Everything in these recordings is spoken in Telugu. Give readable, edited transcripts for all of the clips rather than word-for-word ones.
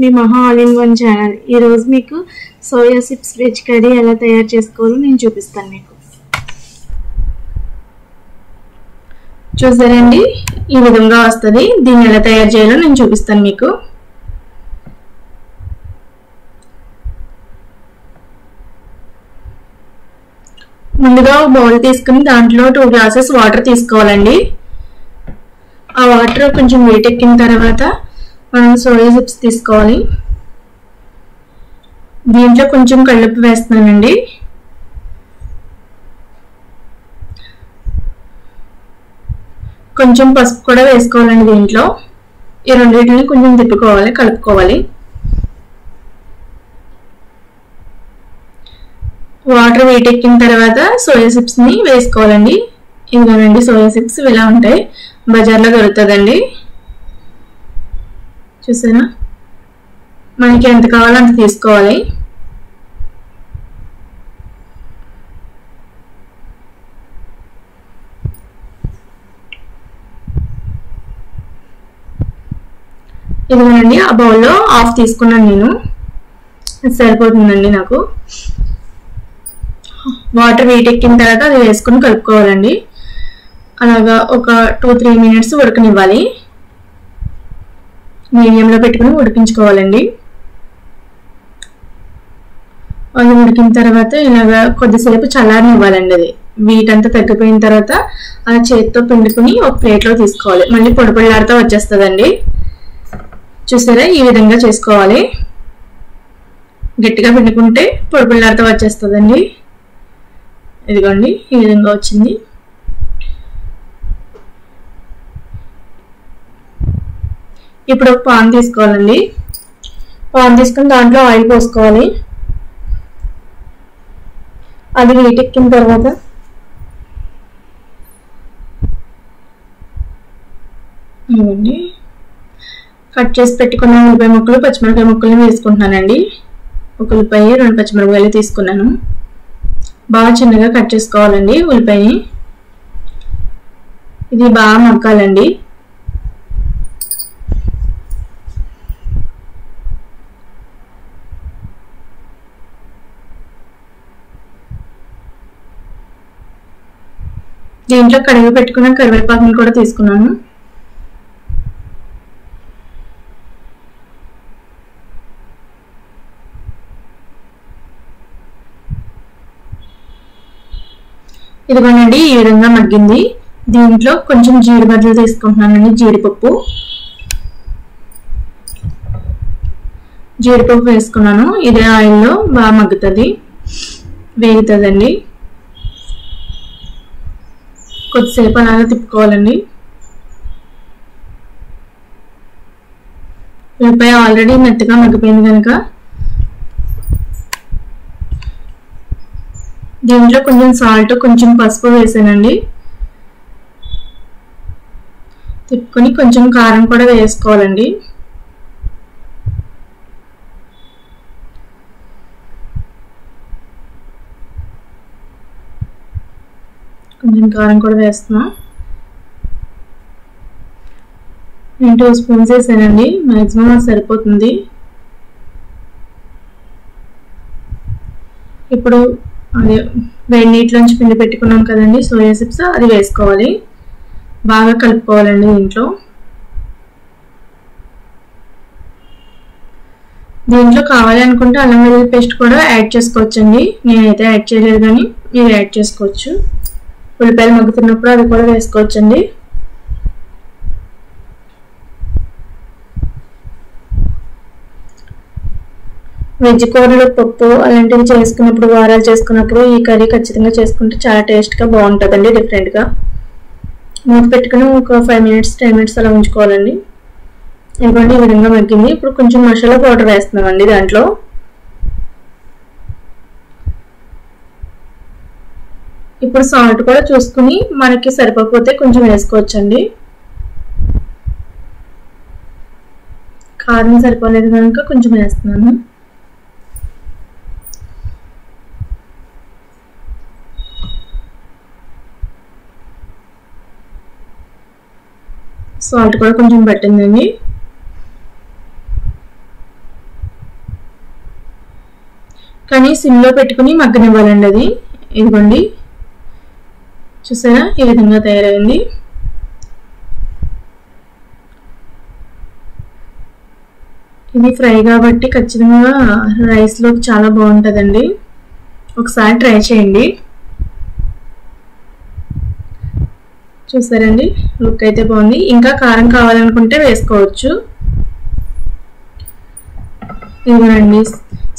మీ మహా ఆల్ ఇన్ వన్ ఛానల్. ఈరోజు మీకు సోయా చిప్స్ వెజ్ కర్రీ ఎలా తయారు చేసుకోవాలో నేను చూపిస్తాను. మీకు చూసారండి, ఈ విధంగా వస్తుంది. దీన్ని ఎలా తయారు చేయాలో నేను చూపిస్తాను మీకు. ముందుగా బౌల్ తీసుకుని దాంట్లో 2 గ్లాసెస్ వాటర్ తీసుకోవాలండి. ఆ వాటర్ కొంచెం వేటెక్కిన తర్వాత మనం సోయా చిప్స్ తీసుకోవాలి. దీంట్లో కొంచెం కల్లుప్పు వేస్తున్నానండి. కొంచెం పసుపు కూడా వేసుకోవాలండి. దీంట్లో ఈ రెండింటిని కొంచెం తిప్పుకోవాలి, కలుపుకోవాలి. వాటర్ వేటెక్కిన తర్వాత సోయా చిప్స్ ని వేసుకోవాలండి. ఇదిగోనండి సోయా చిప్స్ ఇలా ఉంటాయి, బజార్లో దొరుకుతుందండి. చూసారా, మనకి ఎంత కావాలో అంత తీసుకోవాలి. ఇదిగోనండి ఆ బౌల్లో హాఫ్ తీసుకున్నాను నేను, సరిపోతుందండి నాకు. వాటర్ వేటెక్కిన తర్వాత అది వేసుకొని కలుపుకోవాలండి. అలాగా ఒక 2-3 మినిట్స్ ఉడకనివ్వాలి. మీడియంలో పెట్టుకుని ఉడికించుకోవాలండి. అది ఉడికిన తర్వాత ఇలాగా కొద్దిసేపు చల్లారనివ్వాలండి. అది వీటంతా తగ్గిపోయిన తర్వాత ఆ చేతితో పిండుకుని ఒక ప్లేట్లో తీసుకోవాలి. మళ్ళీ పొడి పొడిలాడుతూ వచ్చేస్తుందండి. చూసారా, ఈ విధంగా చేసుకోవాలి. గట్టిగా పిండుకుంటే పొడి పొడిలాడుతూ వచ్చేస్తుందండి. ఇదిగోండి ఈ విధంగా వచ్చింది. ఇప్పుడు ఒక పాన్ తీసుకోవాలండి. పాన్ తీసుకుని దాంట్లో ఆయిల్ పోసుకోవాలి. అది వేటెక్కిన తర్వాత కట్ చేసి పెట్టుకున్న ఉల్లిపాయ ముక్కలు, పచ్చిమిరపకాయ ముక్కలు వేసుకుంటున్నానండి. ఒక ఉల్లిపాయ, 2 పచ్చిమిరపకాయలు తీసుకున్నాను. బాగా చిన్నగా కట్ చేసుకోవాలండి ఉల్లిపాయని. ఇది బాగా మగ్గాలండి. దీంట్లో కడిగి పెట్టుకున్న కరివేపాకుని కూడా తీసుకున్నాను. ఇదిగోనండి ఈ విధంగా మగ్గింది. దీంట్లో కొంచెం జీడిపప్పులు తీసుకుంటున్నానండి. జీడిపప్పు వేసుకున్నాను. ఇదే ఆయిల్లో బాగా మగ్గుతుంది, వేగుతుందండి. కొద్దిసేపు అలాగా తిప్పుకోవాలండి. ఉల్లిపాయ ఆల్రెడీ మెత్తగా మగ్గిపోయింది కనుక దీంట్లో కొంచెం సాల్ట్, కొంచెం పసుపు వేసానండి. తిప్పుకొని కొంచెం కారం కూడా వేసుకోవాలండి. కొంచెం కారం కూడా వేస్తున్నాం. నేను 2 స్పూన్స్ వేసానండి, మ్యాక్సిమం అది సరిపోతుంది. ఇప్పుడు అదే వేడి నీటిలోంచి పిండి పెట్టుకున్నాం కదండి సోయా చిప్స్, అది వేసుకోవాలి. బాగా కలుపుకోవాలండి. దీంట్లో కావాలి అనుకుంటే అల్లం వెల్లుల్లి పేస్ట్ కూడా యాడ్ చేసుకోవచ్చండి. నేనైతే యాడ్ చేయలేదు, కానీ మీరు యాడ్ చేసుకోవచ్చు. ఉల్లిపాయలు మగ్గుతున్నప్పుడు అది కూడా వేసుకోవచ్చండి. వెజ్ కూరలు, పప్పు అలాంటివి చేసుకున్నప్పుడు, వారాలు చేసుకున్నప్పుడు ఈ కర్రీ ఖచ్చితంగా చేసుకుంటే చాలా టేస్ట్గా బాగుంటుందండి. డిఫరెంట్గా మూత పెట్టుకుని ఒక 5 మినిట్స్ 10 మినిట్స్ అలా ఉంచుకోవాలండి. ఇవ్వండి ఈ విధంగా మగ్గింది. ఇప్పుడు కొంచెం మసాలా పౌడర్ వేస్తున్నామండి దాంట్లో. ఇప్పుడు సాల్ట్ కూడా చూసుకుని మనకి సరిపోతే కొంచెం వేసుకోవచ్చండి. కారం సరిపోలేదు కనుక కొంచెం వేస్తున్నాను. సాల్ట్ కూడా కొంచెం పట్టిందండి. కానీ సిమ్లో పెట్టుకుని మగ్గనివ్వాలండి అది. ఇదిగోండి చూసారా ఈ విధంగా తయారైంది. ఇది ఫ్రై కాబట్టి ఖచ్చితంగా రైస్లోకి చాలా బాగుంటుందండి. ఒకసారి ట్రై చేయండి. చూసారండి లుక్ అయితే బాగుంది. ఇంకా కారం కావాలనుకుంటే వేసుకోవచ్చు. ఇదిగోనండి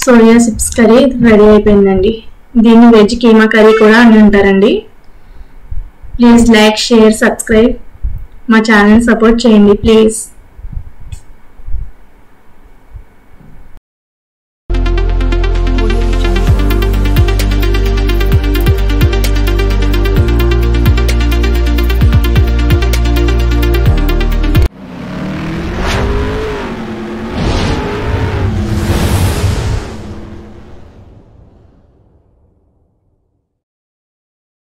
సోయా చిప్స్ కర్రీ రెడీ అయిపోయిందండి. దీన్ని వెజ్ కీమా కర్రీ కూడా అని అంటారండి. Please like, share, subscribe. మా ఛానల్ సపోర్ట్ చేయండి ప్లీజ్.